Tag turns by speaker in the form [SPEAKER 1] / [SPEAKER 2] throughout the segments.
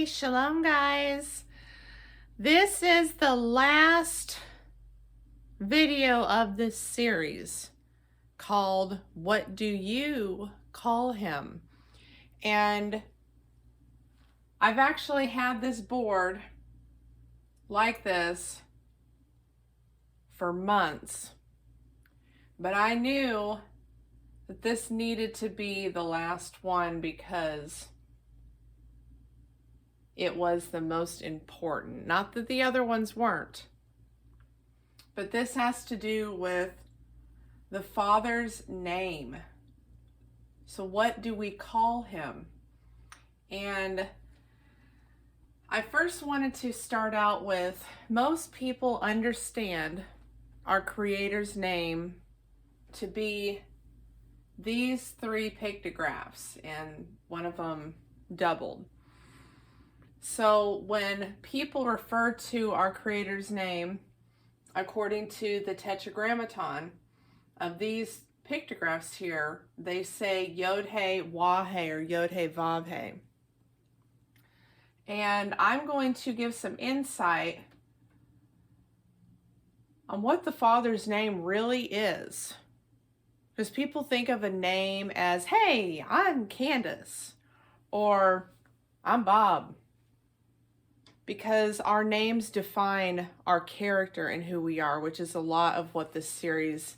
[SPEAKER 1] Hey, shalom guys. This is the last video of this series called What Do You Call Him? And I've actually had this board like this for months, but I knew that this needed to be the last one because it was the most important. Not that the other ones weren't, but this has to do with the Father's name. So what do we call him? And I first wanted to start out with, most people understand our Creator's name to be these three pictographs, and one of them doubled. So when people refer to our Creator's name, according to the Tetragrammaton of these pictographs here, they say YHWH or YHWH. And I'm going to give some insight on what the Father's name really is. Because people think of a name as, hey, I'm Candace, or I'm Bob. Because our names define our character and who we are, which is a lot of what this series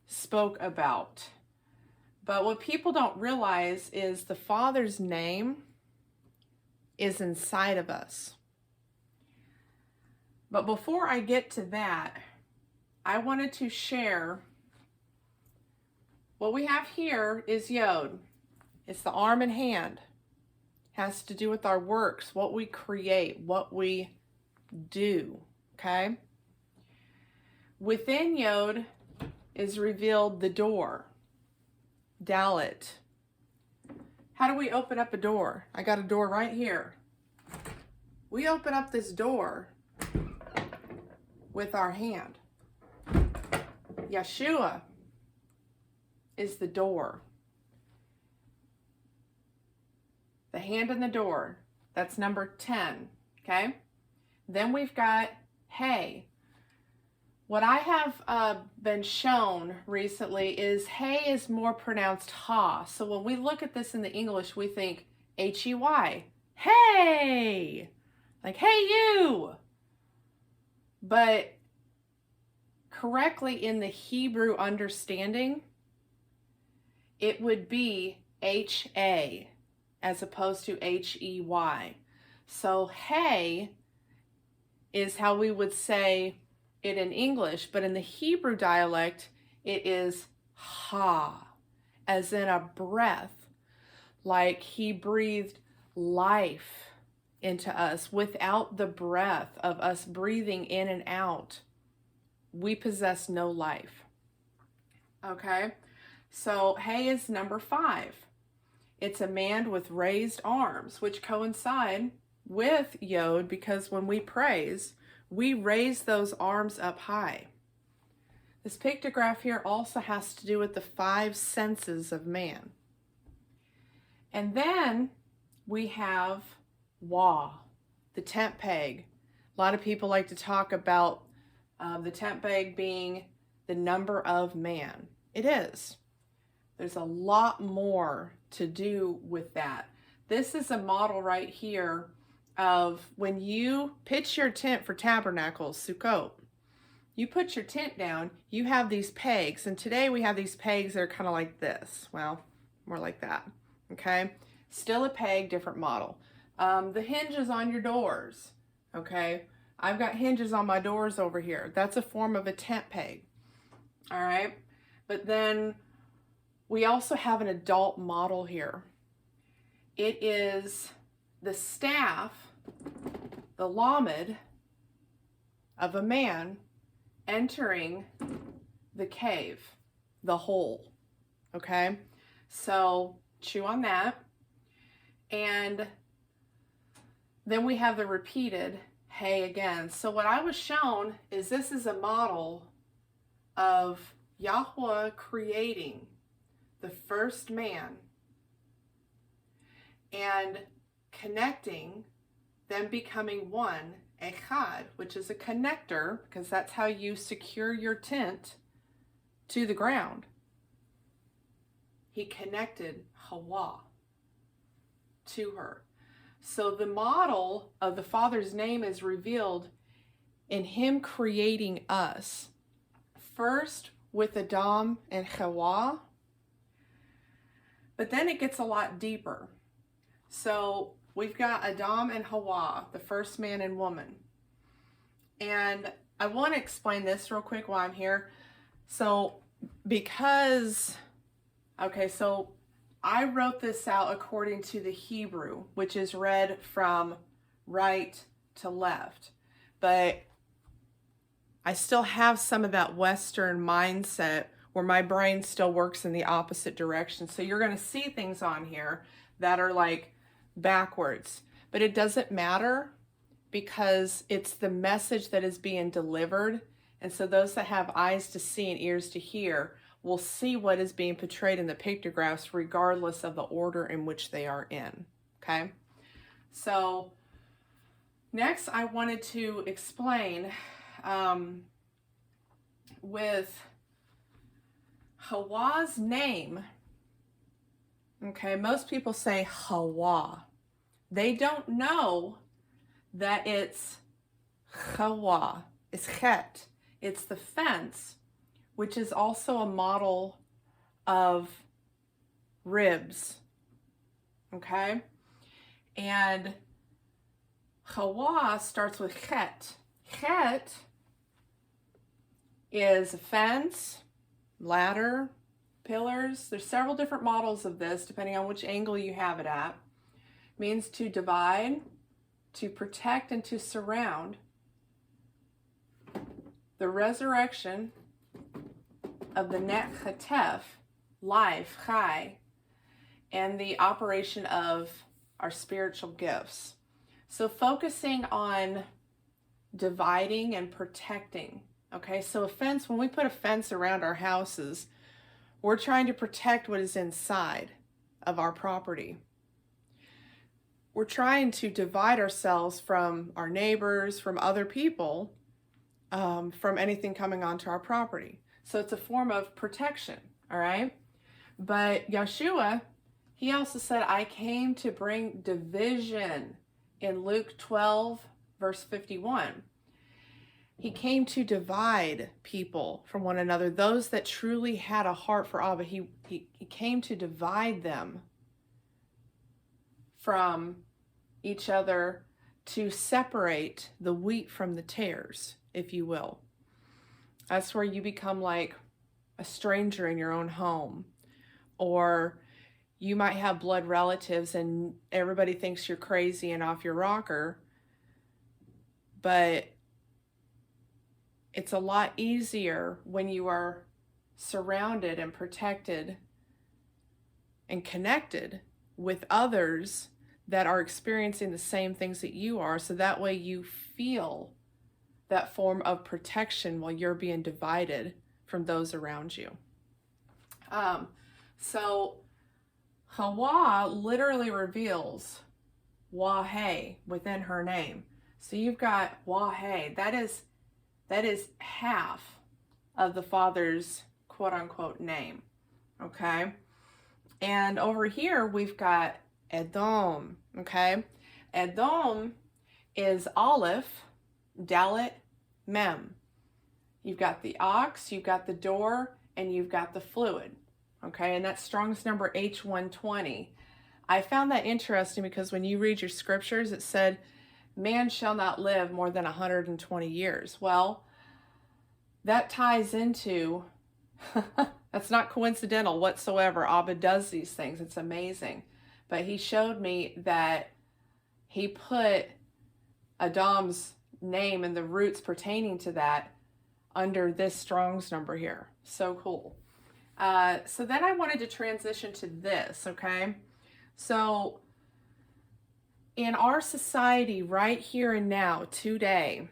[SPEAKER 1] spoke about. But what people don't realize is the Father's name is inside of us. But before I get to that, I wanted to share what we have here is Yod. It's the arm and hand. Has to do with our works, what we create, what we do, okay? Within Yod is revealed the door, Dalet. How do we open up a door? I got a door right here. We open up this door with our hand. Yeshua is the door. The hand in the door, that's number 10, okay? Then we've got hey. What I have been shown recently is hey is more pronounced ha. So when we look at this in the English, we think H-E-Y, hey, like hey you. But correctly in the Hebrew understanding, it would be H-A. as opposed to H-E-Y. So hey is how we would say it in English, but in the Hebrew dialect, it is ha, as in a breath, like he breathed life into us. Without the breath of us breathing in and out, we possess no life. Okay, so hey is number 5. It's a man with raised arms, which coincide with Yod, because when we praise, we raise those arms up high. This pictograph here also has to do with the 5 senses of man. And then we have Wah, the tent peg. A lot of people like to talk about the tent peg being the number of man. It is. There's a lot more to do with that. This is a model right here of when you pitch your tent for tabernacles, Sukkot. You put your tent down, you have these pegs, and today we have these pegs that are kind of like this. Well, more like that, okay? Still a peg, different model. The hinges on your doors, okay? I've got hinges on my doors over here. That's a form of a tent peg, all right? But then we also have an adult model here. It is the staff, the lamed, of a man entering the cave, the hole, okay? So chew on that. And then we have the repeated hey again. So what I was shown is this is a model of Yahweh creating the first man and connecting them becoming one, echad, which is a connector, because that's how you secure your tent to the ground. He connected Hawa to her. So the model of the Father's name is revealed in him creating us. First with Edom and Hawa, but then it gets a lot deeper. So we've got Edom and Hawa, the first man and woman. And I want to explain this real quick while I'm here. So because, okay, so I wrote this out according to the Hebrew, which is read from right to left. But I still have some of that Western mindset where my brain still works in the opposite direction. So you're going to see things on here that are like backwards. But it doesn't matter because it's the message that is being delivered. And so those that have eyes to see and ears to hear will see what is being portrayed in the pictographs regardless of the order in which they are in. Okay? So next I wanted to explain with Hawa's name. Okay, most people say Hawa. They don't know that it's Hawa. It's Chet. It's the fence, which is also a model of ribs. Okay? And Hawa starts with Chet. Chet is a fence, ladder, pillars. There's several different models of this depending on which angle you have it at. It means to divide, to protect, and to surround. The resurrection of the Net Chatef, life, chai, and the operation of our spiritual gifts. So focusing on dividing and protecting. Okay, so a fence, when we put a fence around our houses, we're trying to protect what is inside of our property. We're trying to divide ourselves from our neighbors, from other people, from anything coming onto our property. So it's a form of protection, all right? But Yeshua, he also said, I came to bring division in Luke 12, verse 51. He came to divide people from one another. Those that truly had a heart for Abba, he came to divide them from each other, to separate the wheat from the tares, if you will. That's where you become like a stranger in your own home. Or you might have blood relatives and everybody thinks you're crazy and off your rocker. But it's a lot easier when you are surrounded and protected and connected with others that are experiencing the same things that you are. So that way you feel that form of protection while you're being divided from those around you. So Hawa literally reveals Wahe within her name. So you've got Wahe. That is half of the Father's quote-unquote name, okay? And over here, we've got Edom, okay? Edom is Aleph, Dalet, Mem. You've got the ox, you've got the door, and you've got the fluid, okay? And that's Strong's number H120. I found that interesting because when you read your scriptures, it said, man shall not live more than 120 years. Well, that ties into, that's not coincidental whatsoever. Abba does these things. It's amazing. But he showed me that he put Edom's name and the roots pertaining to that under this Strong's number here. So cool. So then I wanted to transition to this, okay? So in our society right here and now, today,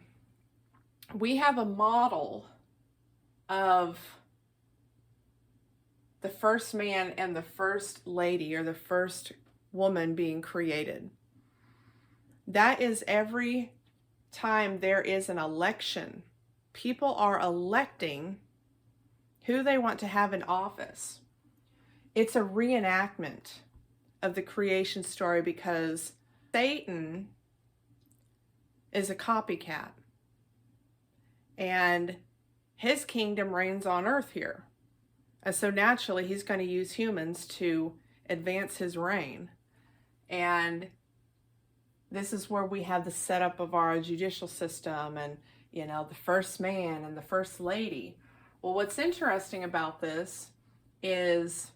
[SPEAKER 1] we have a model of the first man and the first lady or the first woman being created. That is every time there is an election. People are electing who they want to have in office. It's a reenactment of the creation story because Satan is a copycat. And his kingdom reigns on earth here. And so naturally, he's going to use humans to advance his reign. And this is where we have the setup of our judicial system and, you know, the first man and the first lady. Well, what's interesting about this is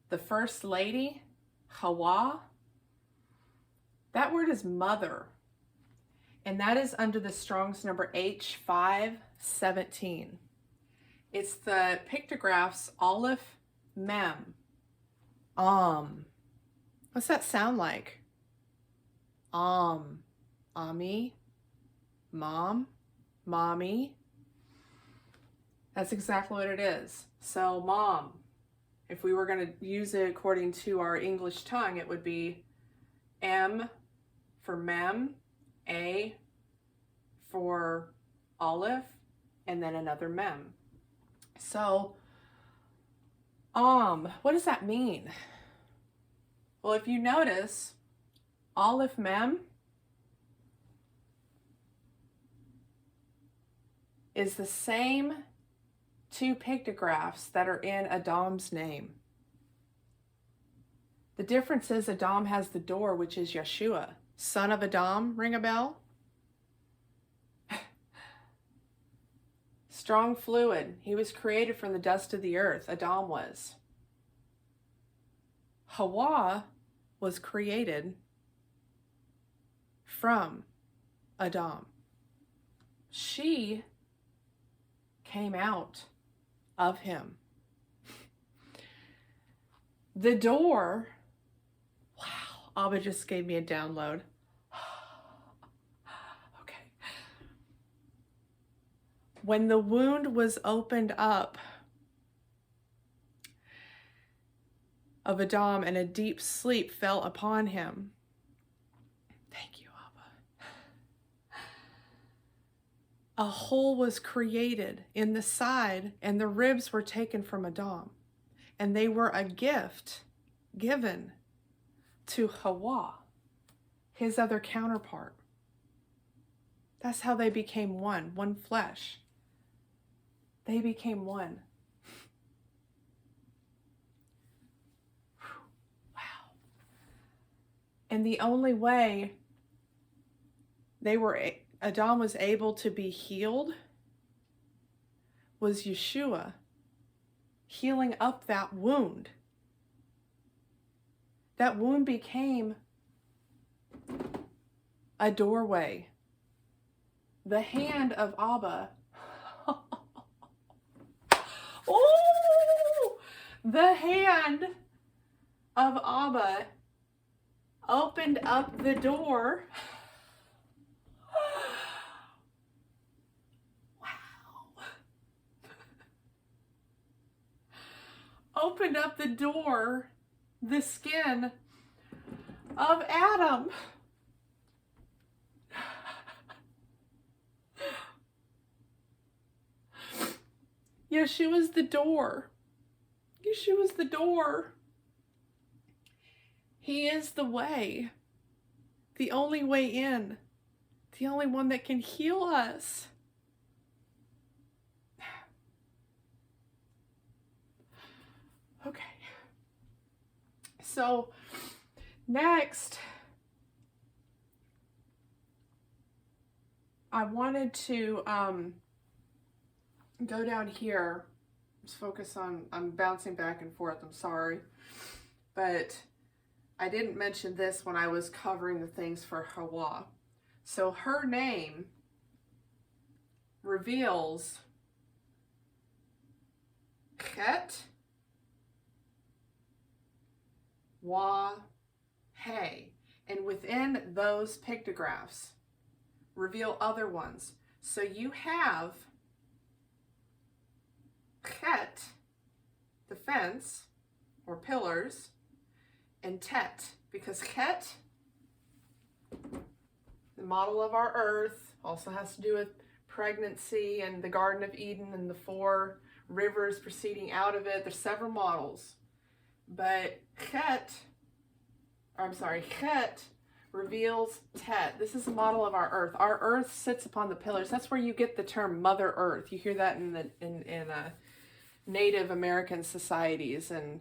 [SPEAKER 1] the first lady, Hawa, that word is mother. And that is under the Strong's number H517. It's the pictographs Aleph, Mem, What's that sound like? Ami, mom, mommy. That's exactly what it is. So mom, if we were going to use it according to our English tongue, it would be M for mem, A for olive, and then another mem. So, what does that mean? Well, if you notice, Aleph Mem is the same two pictographs that are in Edom's name. The difference is Edom has the door, which is Yeshua. Son of Edom, ring a bell? Strong fluid. He was created from the dust of the earth. Edom was. Hawa was created from Edom. She came out of him. The door, wow, Abba just gave me a download. Okay. When the wound was opened up of Edom and a deep sleep fell upon him. Thank you, Abba. A hole was created in the side and the ribs were taken from Edom. And they were a gift given to Hawa, his other counterpart. That's how they became one flesh. They became one. Wow. And the only way Edom was able to be healed was Yeshua healing up that wound. That wound became a doorway. The hand of Abba. Oh, the hand of Abba opened up the door. Opened up the door, the skin of Adam. Yeshua's the door. Yeshua's the door. He is the way, the only way in, the only one that can heal us. Okay, so next, I wanted to go down here. Let's focus on, I'm bouncing back and forth, I'm sorry. But I didn't mention this when I was covering the things for Hawa. So her name reveals Chet, He, and within those pictographs reveal other ones. So you have Chet, the fence or pillars, and Tet, because Chet the model of our earth. Also has to do with pregnancy and the Garden of Eden and the 4 rivers proceeding out of it. There's several models. But Chet reveals Tet. This is a model of our earth. Our earth sits upon the pillars. That's where you get the term Mother Earth. You hear that in Native American societies, and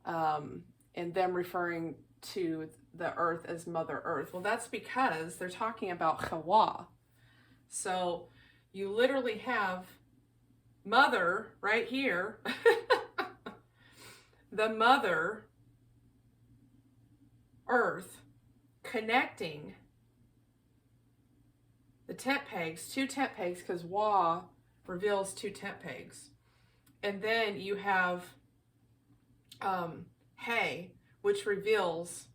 [SPEAKER 1] them referring to the earth as Mother Earth. Well, that's because they're talking about Hawa. So you literally have Mother right here, the Mother Earth, connecting the tent pegs, 2 tent pegs, because Wa reveals 2 tent pegs. And then you have Hay, which reveals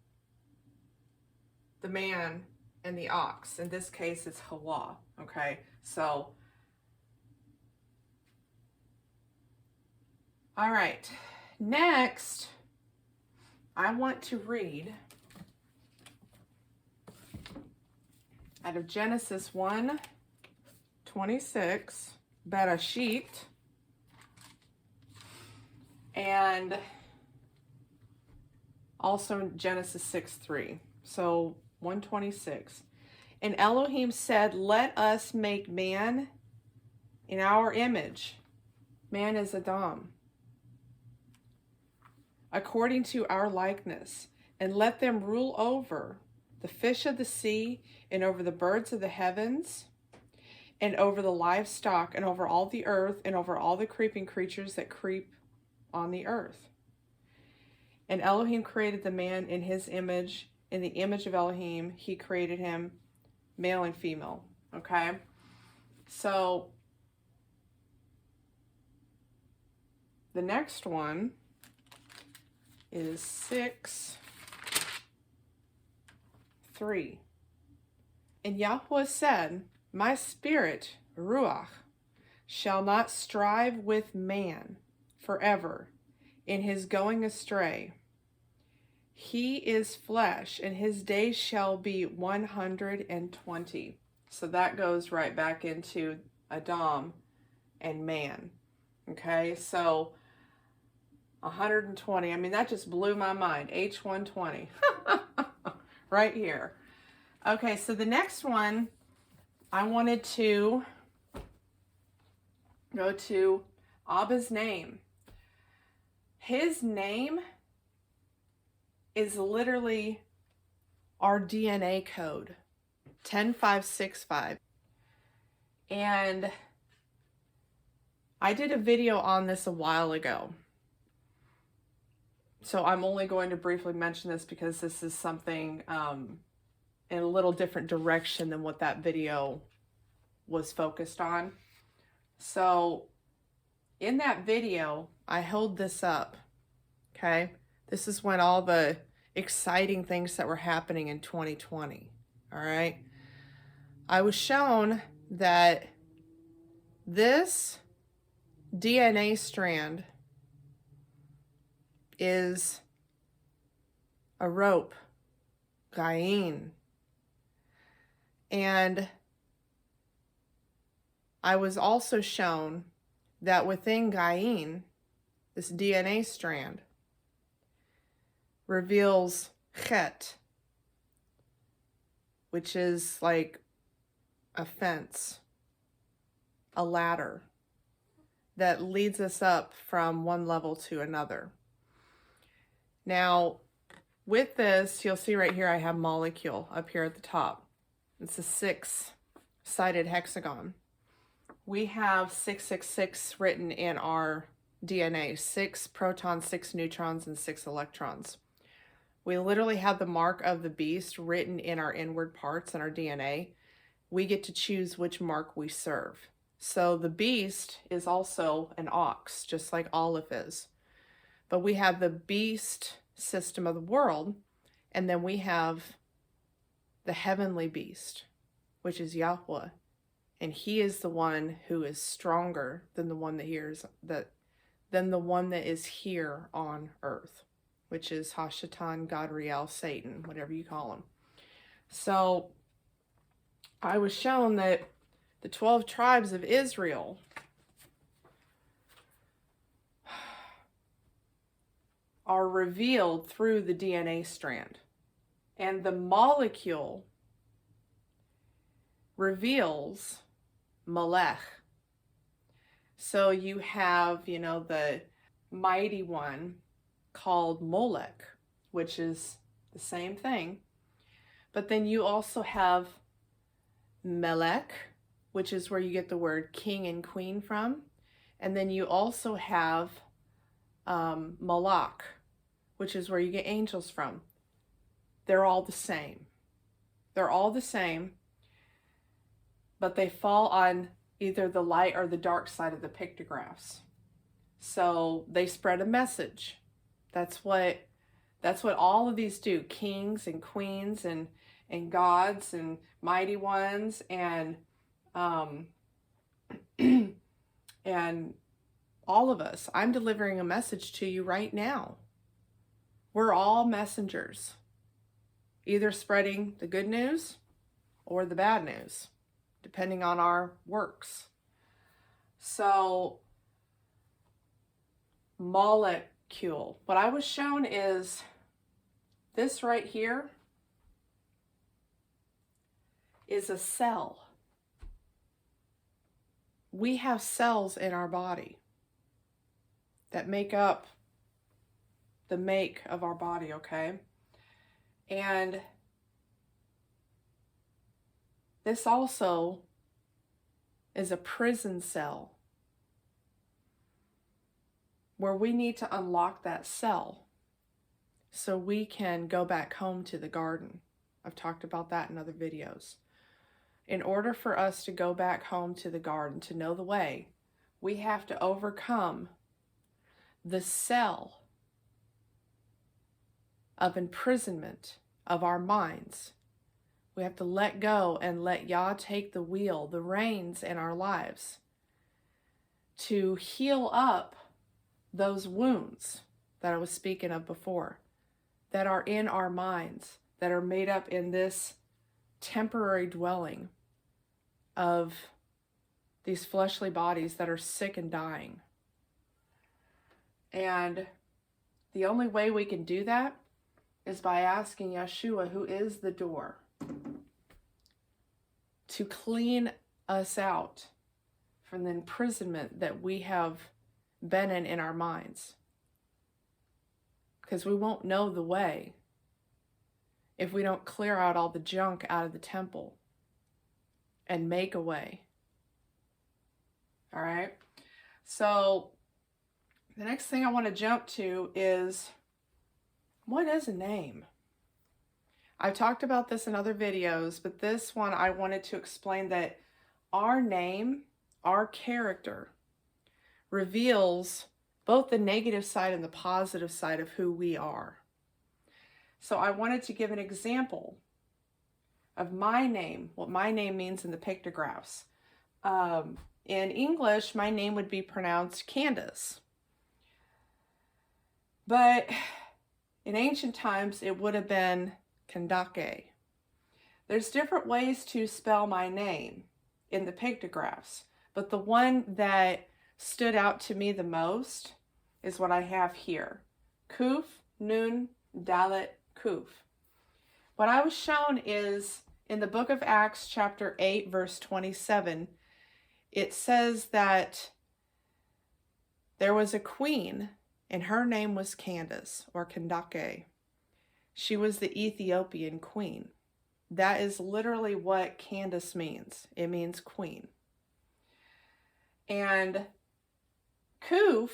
[SPEAKER 1] the man and the ox. In this case, it's Hawa. Okay, so all right, next I want to read out of Genesis 1:26, Bereshit, and also in Genesis 6:3. So 1:26. And Elohim said, let us make man in our image. Man is Edom. According to our likeness, and let them rule over the fish of the sea, and over the birds of the heavens, and over the livestock, and over all the earth, and over all the creeping creatures that creep on the earth. And Elohim created the man in his image. In the image of Elohim, he created him, male and female. Okay? So, the next one is 6:3. And Yahweh said, my spirit, Ruach, shall not strive with man forever in his going astray. He is flesh, and his days shall be 120. So that goes right back into Edom and man. Okay, so 120. I mean, that just blew my mind. H120. Right here. Okay, so the next one, I wanted to go to Abba's name. His name is literally our DNA code, 10565. And I did a video on this a while ago. So I'm only going to briefly mention this because this is something in a little different direction than what that video was focused on. So in that video, I held this up, okay? This is when all the exciting things that were happening in 2020, all right? I was shown that this DNA strand is a rope, Gain. And I was also shown that within Gain, this DNA strand reveals Chet, which is like a fence, a ladder that leads us up from one level to another. Now, with this, you'll see right here I have molecule up here at the top. It's a 6-sided hexagon. We have 666 written in our DNA, 6 protons, 6 neutrons, and 6 electrons. We literally have the mark of the beast written in our inward parts in our DNA. We get to choose which mark we serve. So the beast is also an ox, just like Aleph is. But we have the beast system of the world, and then we have the heavenly beast, which is Yahweh. And he is the one who is stronger than the one that is here on earth, which is Hashatan, Gadriel, Satan, whatever you call him. So I was shown that the 12 tribes of Israel are revealed through the DNA strand. And the molecule reveals Melech. So you have, the mighty one called Molech, which is the same thing. But then you also have Melech, which is where you get the word king and queen from. And then you also have Malach, which is where you get angels from. They're all the same. They're all the same, but they fall on either the light or the dark side of the pictographs. So they spread a message. That's what all of these do. Kings and queens and gods and mighty ones and and all of us. I'm delivering a message to you right now. We're all messengers, either spreading the good news or the bad news, depending on our works. So, molecule. What I was shown is this right here is a cell. We have cells in our body that make up the make of our body, okay? And this also is a prison cell where we need to unlock that cell so we can go back home to the garden. I've talked about that in other videos. In order for us to go back home to the garden, to know the way, we have to overcome the cell of imprisonment of our minds. We have to let go and let Yah take the wheel, the reins in our lives to heal up those wounds that I was speaking of before, that are in our minds, that are made up in this temporary dwelling of these fleshly bodies that are sick and dying. And the only way we can do that is by asking Yeshua, who is the door, to clean us out from the imprisonment that we have been in our minds. Because we won't know the way if we don't clear out all the junk out of the temple and make a way. All right? So the next thing I want to jump to is, what is a name? I've talked about this in other videos, but this one I wanted to explain that our name, our character, reveals both the negative side and the positive side of who we are. So I wanted to give an example of my name, what my name means in the pictographs. In English, my name would be pronounced Candace. But in ancient times, it would have been Kandake. There's different ways to spell my name in the pictographs, but the one that stood out to me the most is what I have here. Kuf, Nun, Dalet, Kuf. What I was shown is in the book of Acts, chapter 8, verse 27, it says that there was a queen and her name was Candace, or Kandake. She was the Ethiopian queen. That is literally what Candace means. It means queen. And Kuf,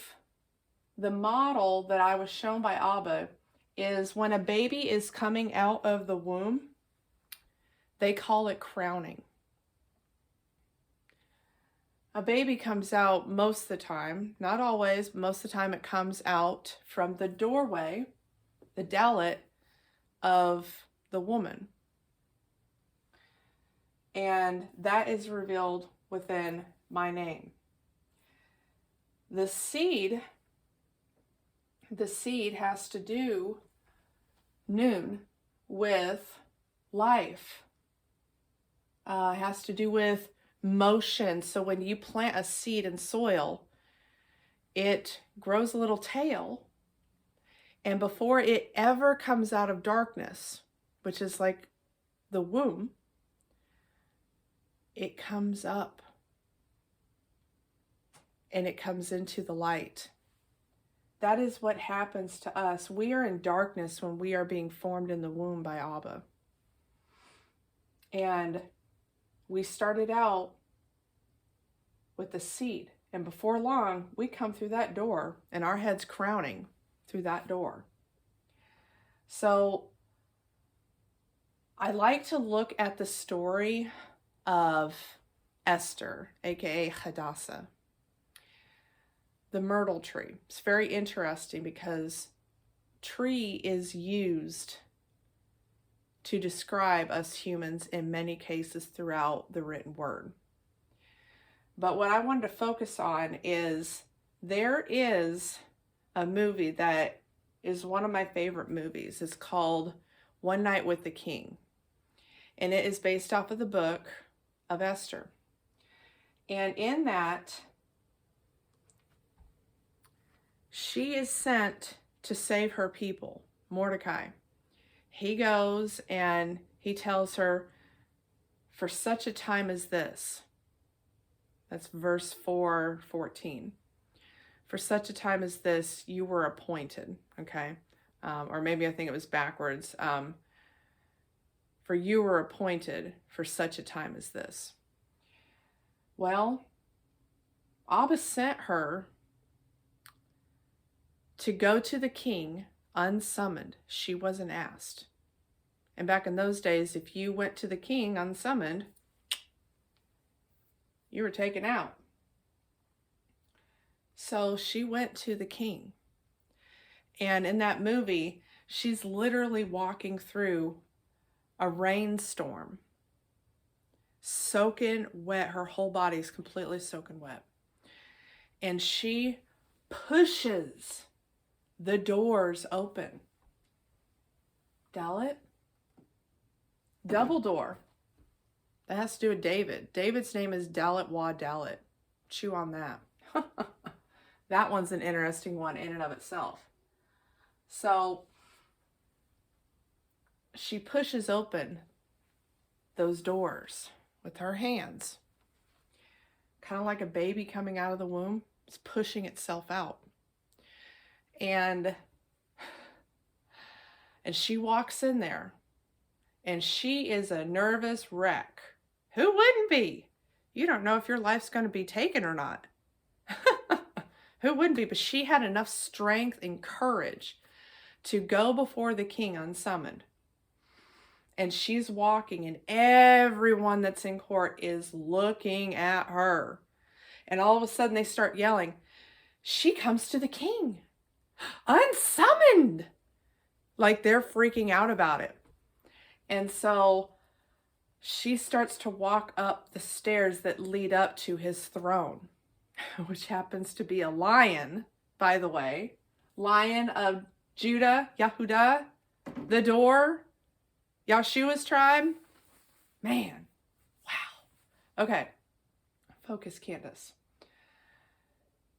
[SPEAKER 1] the model that I was shown by ABBA, is when a baby is coming out of the womb, they call it crowning. A baby comes out most of the time, not always, but most of the time it comes out from the doorway, the dalet of the woman. And that is revealed within my name. The seed has to do, Nun, with life, has to do with motion. So when you plant a seed in soil, it grows a little tail, and before it ever comes out of darkness, which is like the womb, it comes up and it comes into the light. That is what happens to us. We are in darkness when we are being formed in the womb by Abba. And we started out with the seed. And before long, we come through that door and our head's crowning through that door. So I like to look at the story of Esther, aka Hadassah, the myrtle tree. It's very interesting because tree is used to describe us humans in many cases throughout the written word. But what I wanted to focus on is there is a movie that is one of my favorite movies. It's called One Night with the King. And it is based off of the book of Esther. And in that, she is sent to save her people, Mordecai. He goes and he tells her, for such a time as this, that's verse 4:14. For such a time as this, you were appointed, okay? Or maybe I think it was backwards. For you were appointed for such a time as this. Well, Abba sent her to go to the king unsummoned. She wasn't asked. And back in those days, if you went to the king unsummoned, you were taken out. So she went to the king. And in that movie, she's literally walking through a rainstorm, soaking wet. Her whole body is completely soaking wet. And she pushes the doors open. Dalit? Double door. That has to do with David. David's name is Dalit Wa Dalit. Chew on that. That one's an interesting one in and of itself. So she pushes open those doors with her hands. Kind of like a baby coming out of the womb. It's pushing itself out. And she walks in there. And she is a nervous wreck. Who wouldn't be? You don't know if your life's going to be taken or not. Who wouldn't be? But she had enough strength and courage to go before the king unsummoned. And she's walking, and everyone that's in court is looking at her. And all of a sudden they start yelling, she comes to the king, unsummoned. Like they're freaking out about it. And so she starts to walk up the stairs that lead up to his throne, which happens to be a lion, by the way. Lion of Judah, Yehudah, the door, Yahshua's tribe. Man, wow. Okay, focus, Candace.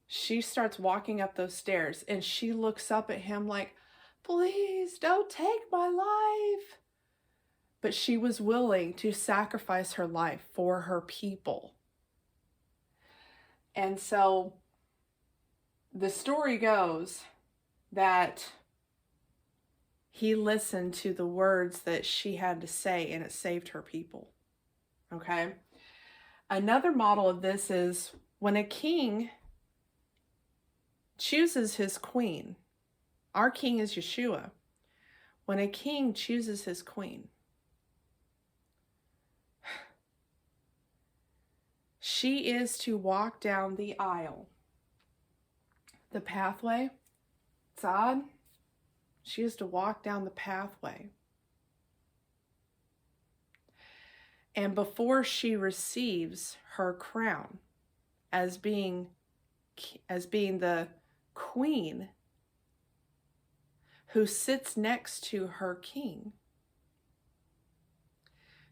[SPEAKER 1] She starts walking up those stairs and she looks up at him like, please don't take my life. But she was willing to sacrifice her life for her people. And so the story goes that he listened to the words that she had to say, and it saved her people. Okay? Another model of this is when a king chooses his queen. Our king is Yeshua. When a king chooses his queen, she is to walk down the aisle, the pathway. Tzad, she is to walk down the pathway. And before she receives her crown as being the queen who sits next to her king,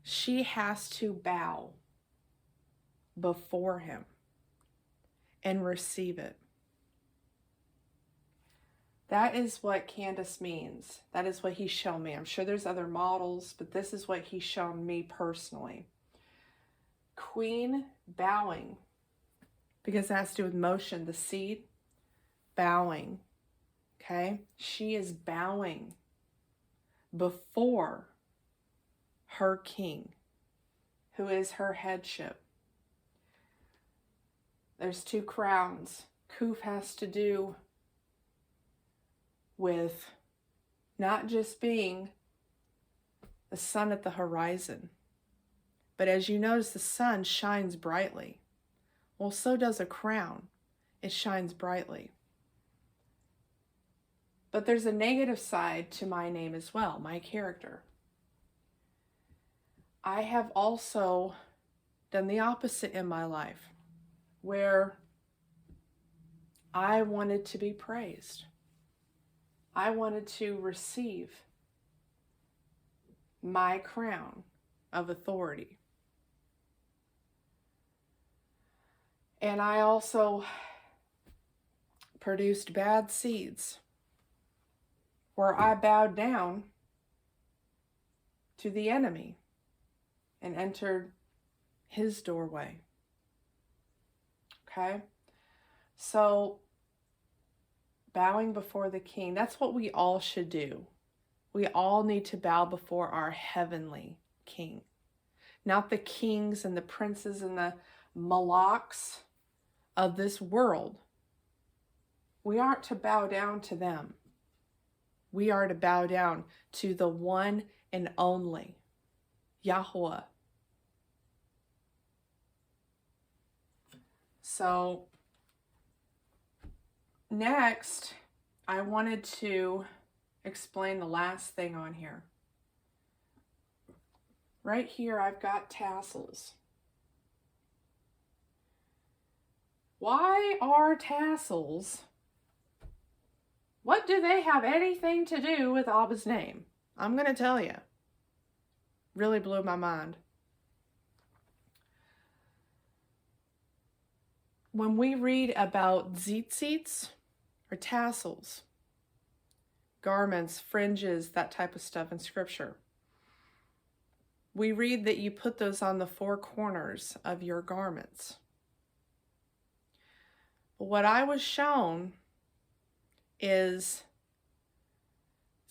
[SPEAKER 1] she has to bow before him and receive it. That is what Candace means. That is what he's shown me. I'm sure there's other models, but this is what he's shown me personally. Queen bowing, because it has to do with motion, the seed bowing, okay? She is bowing before her king, who is her headship. There's two crowns. Kuf has to do with not just being the sun at the horizon, but as you notice, the sun shines brightly. Well, so does a crown. It shines brightly. But there's a negative side to my name as well, my character. I have also done the opposite in my life, where I wanted to be praised. I wanted to receive my crown of authority. And I also produced bad seeds where I bowed down to the enemy and entered his doorway. Okay? So, bowing before the king, that's what we all should do. We all need to bow before our heavenly king. Not the kings and the princes and the malaks of this world. We aren't to bow down to them. We are to bow down to the one and only YHWH. So next, I wanted to explain the last thing on here. Right here, I've got tassels. Why are tassels? What do they have anything to do with Abba's name? I'm going to tell you. Really blew my mind. When we read about tzitzits or tassels, garments, fringes, that type of stuff in scripture, we read that you put those on the four corners of your garments. What I was shown is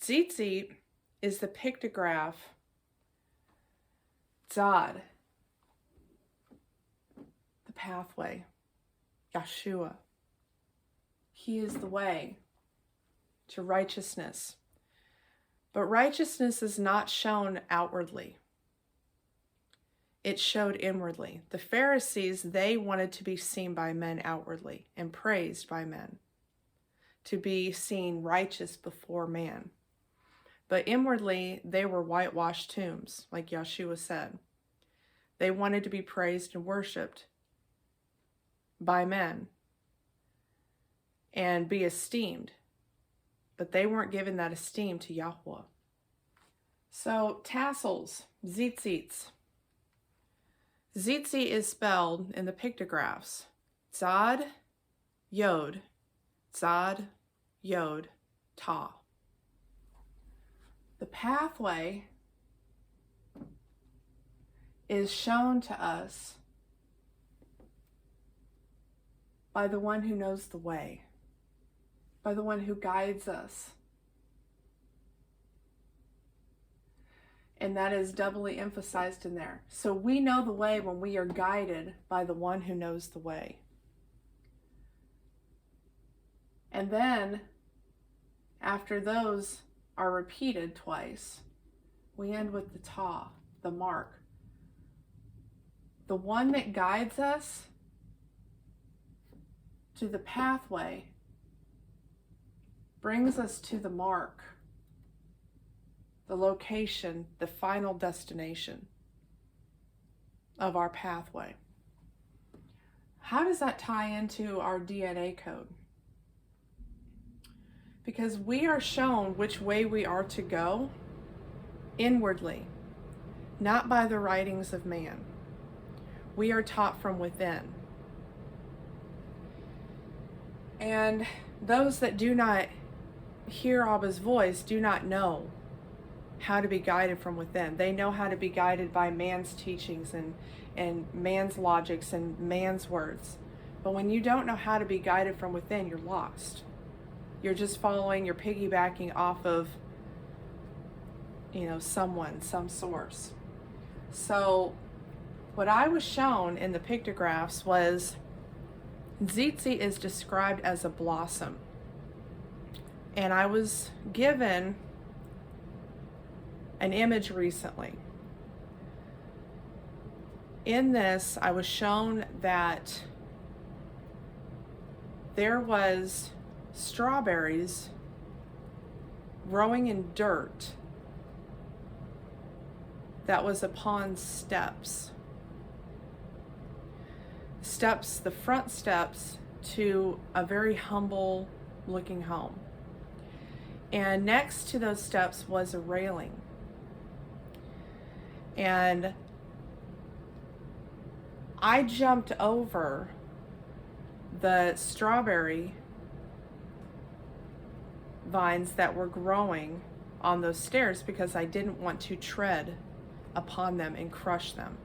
[SPEAKER 1] tzitzit is the pictograph Zod, the pathway, Yeshua. He is the way to righteousness. But righteousness is not shown outwardly. It showed inwardly. The Pharisees, they wanted to be seen by men outwardly and praised by men, to be seen righteous before man. But inwardly, they were whitewashed tombs, like Yeshua said. They wanted to be praised and worshiped by men and be esteemed. But they weren't given that esteem to Yahweh. So, tassels, tzitzits. Tzitzit is spelled in the pictographs Zod, Yod, Zod, Yod, Ta. The pathway is shown to us by the one who knows the way, by the one who guides us. And that is doubly emphasized in there. So we know the way when we are guided by the one who knows the way. And then, after those are repeated twice, we end with the Ta, the mark. The one that guides us to the pathway brings us to the mark, the location, the final destination of our pathway. How does that tie into our DNA code? Because we are shown which way we are to go inwardly. not by the writings of man. We are taught from within. And those that do not hear Abba's voice do not know how to be guided from within. They know how to be guided by man's teachings and man's logics and man's words. But when you don't know how to be guided from within, you're lost. You're just following, you're piggybacking off of, someone, some source. So what I was shown in the pictographs was Tzitzit is described as a blossom. And I was given an image recently. In this, I was shown that there was strawberries growing in dirt that was upon steps. The front steps to a very humble looking home. And next to those steps was a railing. And I jumped over the strawberry vines that were growing on those stairs because I didn't want to tread upon them and crush them.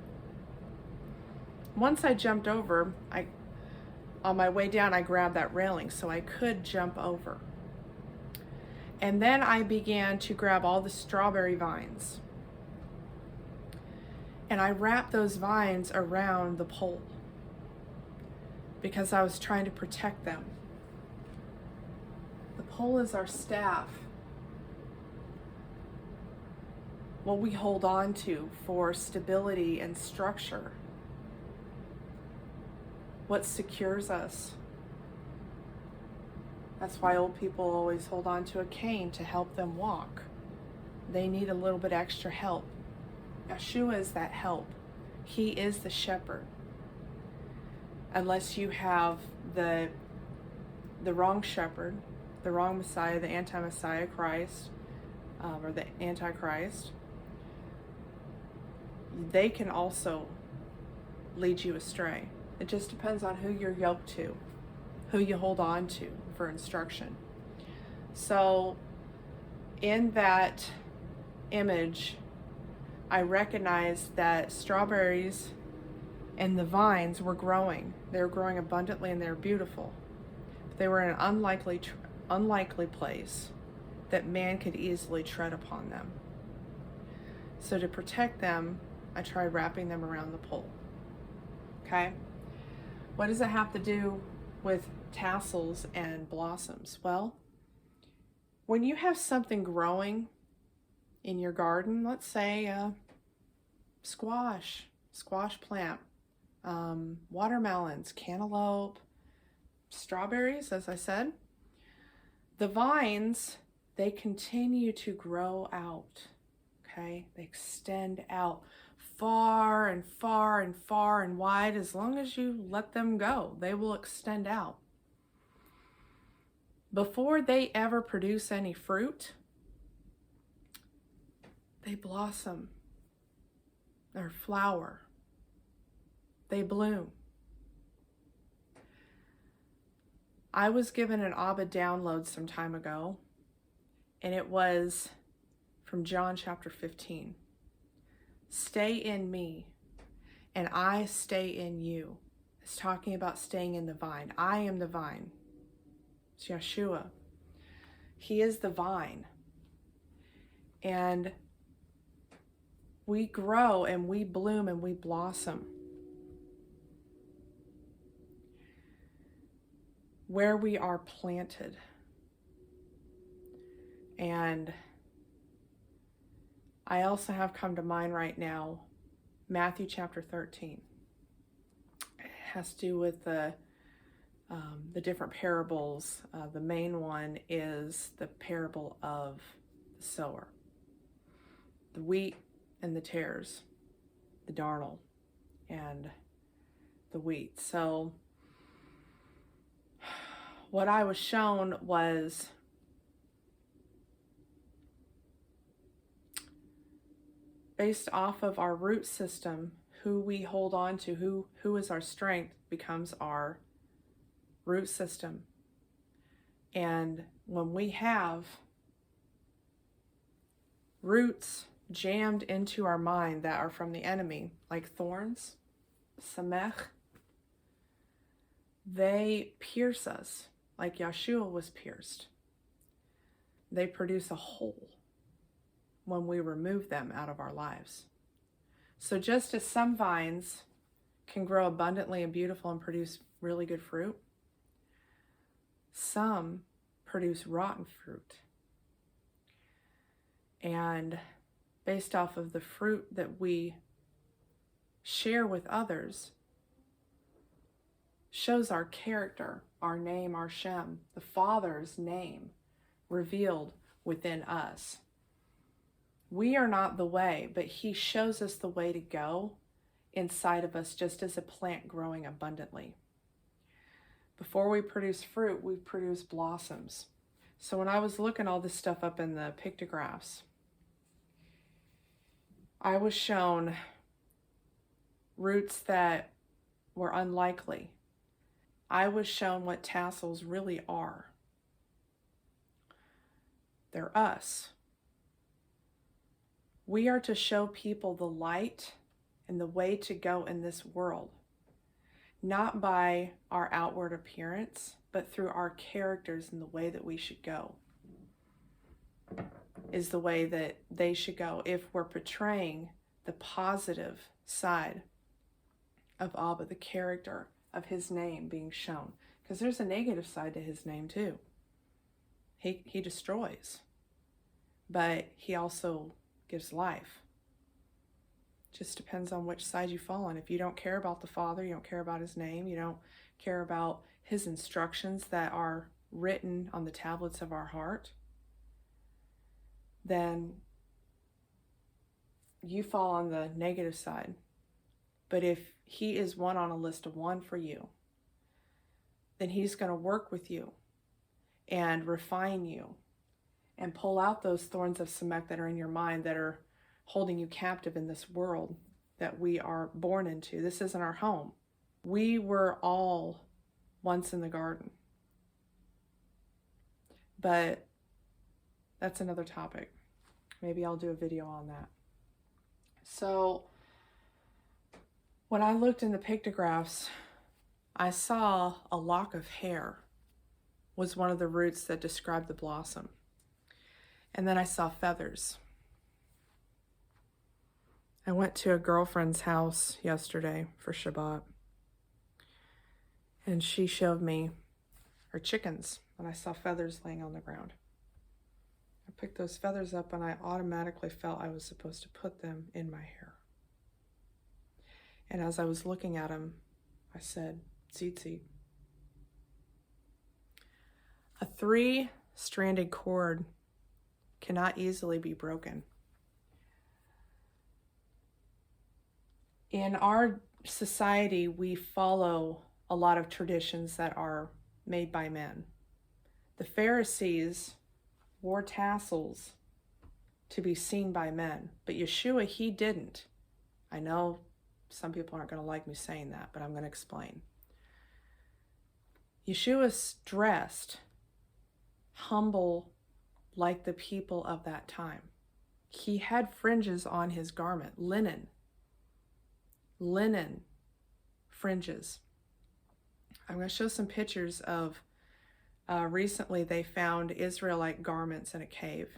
[SPEAKER 1] Once I jumped over, on my way down, I grabbed that railing so I could jump over. And then I began to grab all the strawberry vines. And I wrapped those vines around the pole because I was trying to protect them. The pole is our staff, what we hold on to for stability and structure, what secures us. That's why old people always hold on to a cane to help them walk. They need a little bit extra help. Yeshua is that help. He is the shepherd. Unless you have the wrong shepherd, the wrong Messiah, the anti-Messiah Christ, or the Antichrist, they can also lead you astray. It just depends on who you're yoked to, who you hold on to for instruction. So in that image, I recognized that strawberries and the vines were growing. They were growing abundantly and they were beautiful. But they were in an unlikely place that man could easily tread upon them. So to protect them, I tried wrapping them around the pole. Okay? What does it have to do with tassels and blossoms? Well, when you have something growing in your garden, let's say a squash plant, watermelons, cantaloupe, strawberries, as I said, the vines, they continue to grow out, okay? They extend out far and far and far and wide. As long as you let them go, they will extend out. Before they ever produce any fruit, they blossom or flower. They bloom. I was given an ABBA download some time ago, and it was from John chapter 15. Stay in me, and I stay in you. It's talking about staying in the vine. I am the vine. It's Yeshua. He is the vine. And we grow and we bloom and we blossom where we are planted. And I also have come to mind right now Matthew chapter 13. It has to do with the different parables. The main one is the parable of the sower, the wheat and the tares, the darnel and the wheat. So what I was shown was based off of our root system, who we hold on to, who is our strength, becomes our root system. And when we have roots jammed into our mind that are from the enemy, like thorns, samech, they pierce us like Yeshua was pierced. They produce a hole when we remove them out of our lives. So just as some vines can grow abundantly and beautiful and produce really good fruit, some produce rotten fruit. And based off of the fruit that we share with others, shows our character, our name, our Shem, the Father's name revealed within us. We are not the way, but He shows us the way to go inside of us, just as a plant growing abundantly. Before we produce fruit, we produce blossoms. So when I was looking all this stuff up in the pictographs, I was shown roots that were unlikely. I was shown what tassels really are. They're us. We are to show people the light and the way to go in this world, not by our outward appearance, but through our characters and the way that we should go is the way that they should go if we're portraying the positive side of Abba, the character of His name being shown. Because there's a negative side to His name too. He destroys, but He also gives life. Just depends on which side you fall on. If you don't care about the Father, you don't care about His name, you don't care about His instructions that are written on the tablets of our heart, then you fall on the negative side. But if He is one on a list of one for you, then He's going to work with you and refine you and pull out those thorns of Samek that are in your mind that are holding you captive in this world that we are born into. This isn't our home. We were all once in the garden. But that's another topic. Maybe I'll do a video on that. So when I looked in the pictographs, I saw a lock of hair was one of the roots that described the blossom. And then I saw feathers. I went to a girlfriend's house yesterday for Shabbat, and she showed me her chickens, and I saw feathers laying on the ground. I picked those feathers up, and I automatically felt I was supposed to put them in my hair. And as I was looking at them, I said, tzitzit. A 3-stranded cord cannot easily be broken. In our society, we follow a lot of traditions that are made by men. The Pharisees wore tassels to be seen by men, but Yeshua, He didn't. I know some people aren't going to like me saying that, but I'm going to explain. Yeshua dressed humble like the people of that time. He had fringes on His garment, linen fringes. I'm going to show some pictures of recently they found Israelite garments in a cave,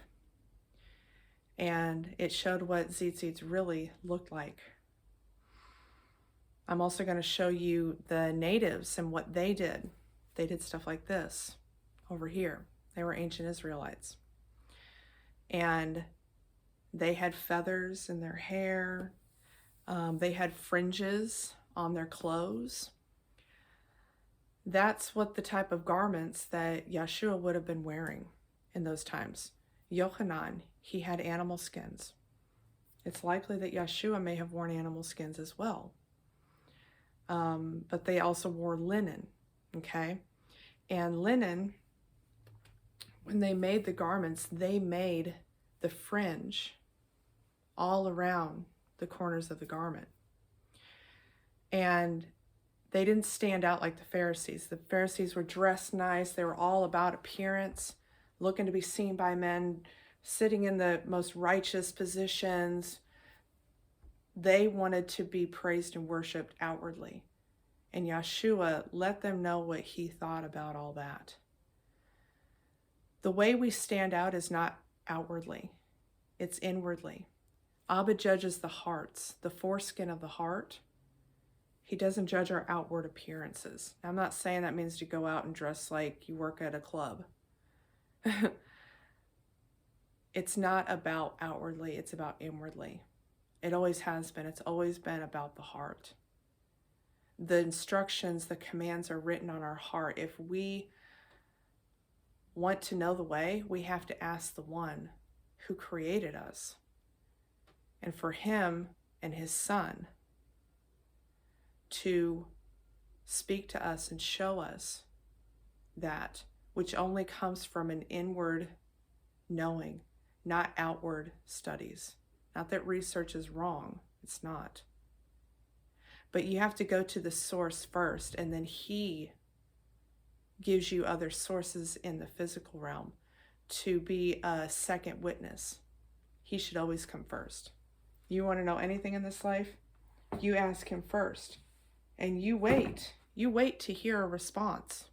[SPEAKER 1] and it showed what tzitzits really looked like. I'm also going to show you the natives and what they did. They did stuff like this over here. They were ancient Israelites, and they had feathers in their hair. They had fringes on their clothes. That's what the type of garments that Yeshua would have been wearing in those times. Yochanan, he had animal skins. It's likely that Yeshua may have worn animal skins as well. But they also wore linen, okay? And linen, when they made the garments, they made the fringe all around the corners of the garment. And they didn't stand out like the Pharisees. The Pharisees were dressed nice. They were all about appearance, looking to be seen by men, sitting in the most righteous positions. They wanted to be praised and worshiped outwardly. And Yeshua let them know what he thought about all that. The way we stand out is not outwardly, it's inwardly. ABBA judges the hearts, the foreskin of the heart. He doesn't judge our outward appearances. Now, I'm not saying that means to go out and dress like you work at a club. It's not about outwardly, it's about inwardly. It always has been. It's always been about the heart. The instructions, the commands are written on our heart. If we want to know the way, we have to ask the one who created us. And for him and his son to speak to us and show us that, which only comes from an inward knowing, not outward studies. Not that research is wrong, it's not. But you have to go to the source first, and then he gives you other sources in the physical realm to be a second witness. He should always come first. You want to know anything in this life? You ask him first. And you wait. You wait to hear a response.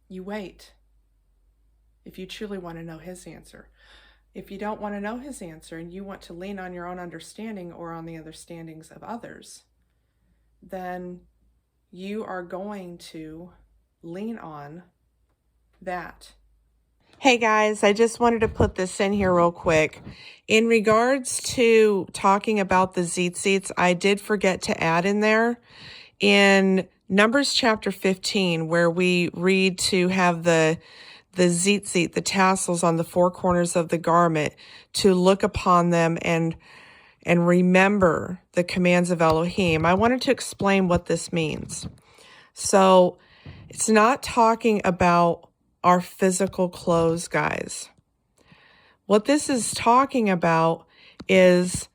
[SPEAKER 1] You wait. If you truly want to know his answer. If you don't want to know his answer and you want to lean on your own understanding or on the understandings of others, then you are going to lean on that. Hey guys, I just wanted to put this in here real quick. In regards to talking about the tzitzits, I did forget to add in there in Numbers chapter 15, where we read to have the tzitzit, the tassels on the four corners of the garment, to look upon them and remember the commands of Elohim. I wanted to explain what this means. So it's not talking about our physical clothes, guys. What this is talking about is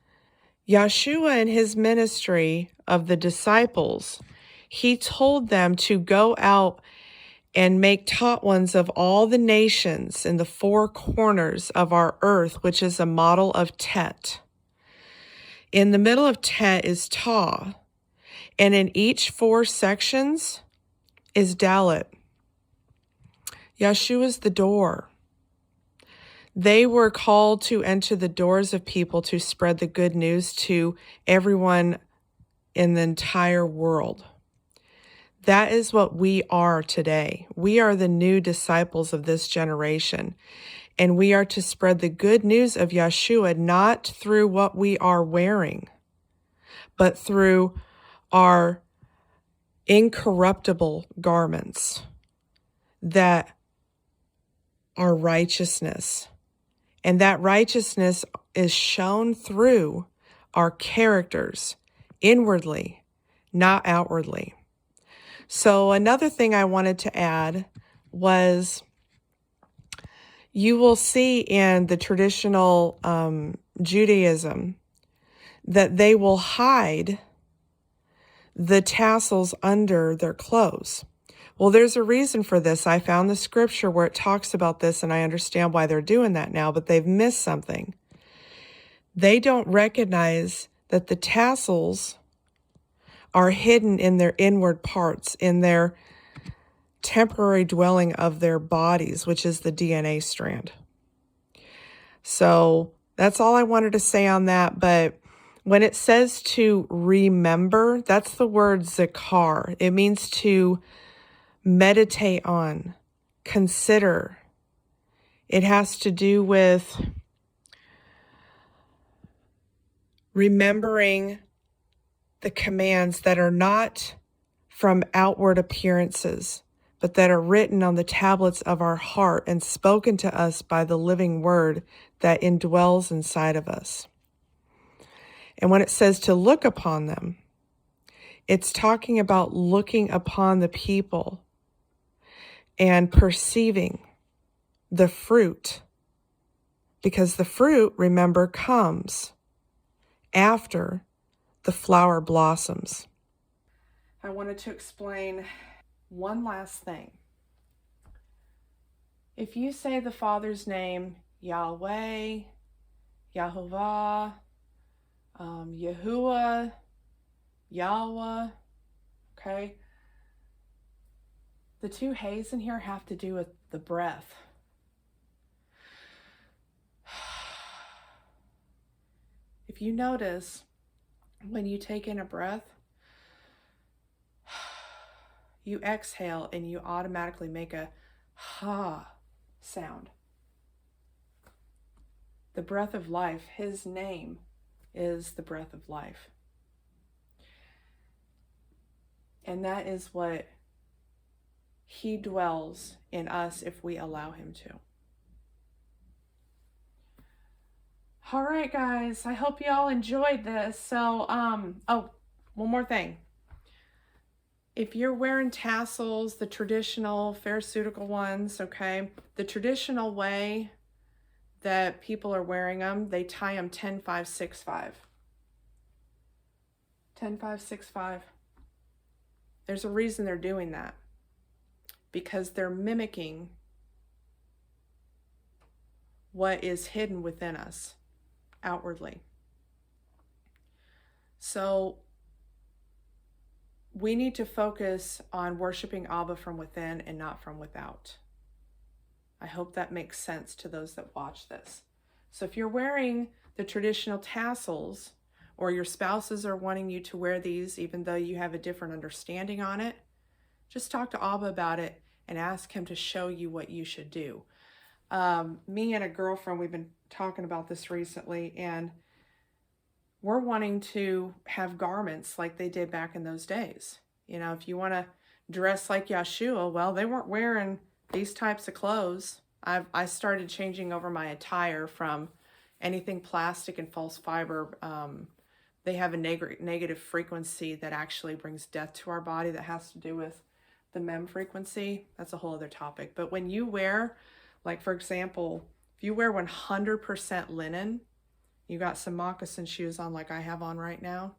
[SPEAKER 1] Yeshua and his ministry of the disciples. He told them to go out and make taught ones of all the nations in the four corners of our earth, which is a model of Tet. In the middle of Tet is Ta, and in each four sections is Dalet. Yeshua is the door. They were called to enter the doors of people to spread the good news to everyone in the entire world. That is what we are today. We are the new disciples of this generation, and we are to spread the good news of Yeshua not through what we are wearing, but through our incorruptible garments that are righteousness. And that righteousness is shown through our characters inwardly, not outwardly. So another thing I wanted to add was you will see in the traditional Judaism that they will hide the tassels under their clothes. Well, there's a reason for this. I found the scripture where it talks about this, and I understand why they're doing that now, but they've missed something. They don't recognize that the tassels are hidden in their inward parts, in their temporary dwelling of their bodies, which is the DNA strand. So that's all I wanted to say on that. But when it says to remember, that's the word zakar. It means to meditate on, consider. It has to do with remembering the commands that are not from outward appearances, but that are written on the tablets of our heart and spoken to us by the living word that indwells inside of us. And when it says to look upon them, it's talking about looking upon the people and perceiving the fruit
[SPEAKER 2] because the fruit, remember, comes after the flower blossoms.
[SPEAKER 1] I wanted to explain one last thing. If you say the Father's name, Yahweh, YHWH, Yahuwah, Yahweh, okay? The two hays in here have to do with the breath. If you notice, when you take in a breath, you exhale and you automatically make a ha sound. The breath of life, his name is the breath of life. And that is what he dwells in us if we allow him to. All right, guys, I hope you all enjoyed this. So, oh, one more thing. If you're wearing tassels, the traditional pharisaical ones, okay, the traditional way that people are wearing them, they tie them 10, 5, 6, 5. 10, 5, 6, 5. There's a reason they're doing that. Because they're mimicking what is hidden within us outwardly. So we need to focus on worshiping Abba from within and not from without. I hope that makes sense to those that watch this. So if you're wearing the traditional tassels, or your spouses are wanting you to wear these even though you have a different understanding on it, just talk to Abba about it and ask him to show you what you should do. Me and a girlfriend, we've been talking about this recently, and we're wanting to have garments like they did back in those days. You know, if you want to dress like Yeshua, well, they weren't wearing these types of clothes. I started changing over my attire from anything plastic and false fiber. They have a negative frequency that actually brings death to our body that has to do with the mem frequency. That's a whole other topic. But when you wear, like for example, if you wear 100% linen, you got some moccasin shoes on like I have on right now,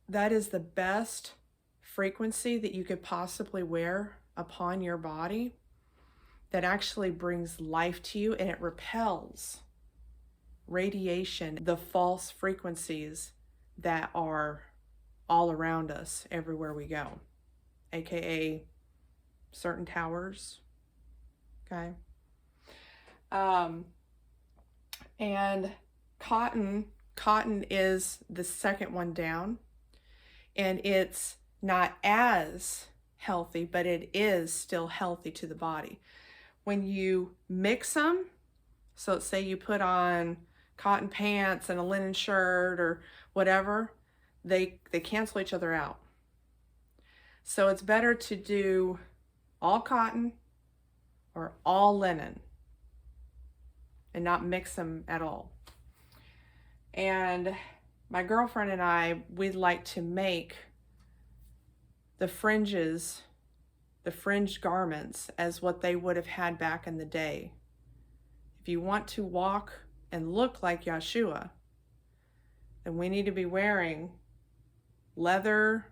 [SPEAKER 1] that is the best frequency that you could possibly wear upon your body that actually brings life to you, and it repels radiation, the false frequencies that are all around us everywhere we go, aka certain towers. Okay. And cotton is the second one down, and it's not as healthy, but it is still healthy to the body. When you mix them, so let's say you put on cotton pants and a linen shirt or whatever, they cancel each other out. So it's better to do all cotton or all linen and not mix them at all. And my girlfriend and I, we'd like to make the fringes, the fringed garments, as what they would have had back in the day. If you want to walk and look like Yeshua, then we need to be wearing leather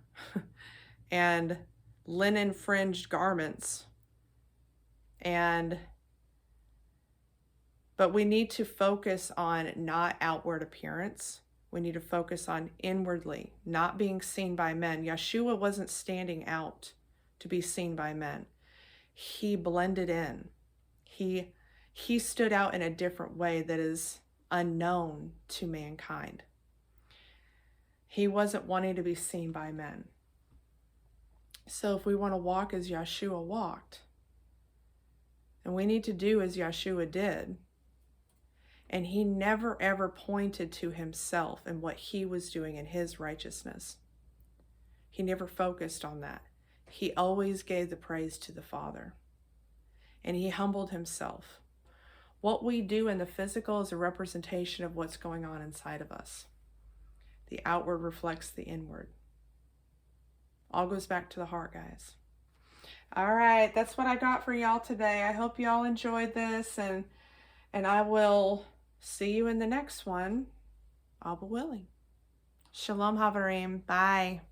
[SPEAKER 1] and linen fringed garments. But we need to focus on not outward appearance. We need to focus on inwardly, not being seen by men. Yeshua wasn't standing out to be seen by men. He blended in. He stood out in a different way that is unknown to mankind. He wasn't wanting to be seen by men. So if we want to walk as Yeshua walked, and we need to do as Yeshua did, and he never ever pointed to himself and what he was doing in his righteousness. He never focused on that. He always gave the praise to the Father. And he humbled himself. What we do in the physical is a representation of what's going on inside of us. The outward reflects the inward. All goes back to the heart, guys. All right, that's what I got for y'all today. I hope y'all enjoyed this, and And I will see you in the next one, Abba willing. Shalom Havarim. Bye.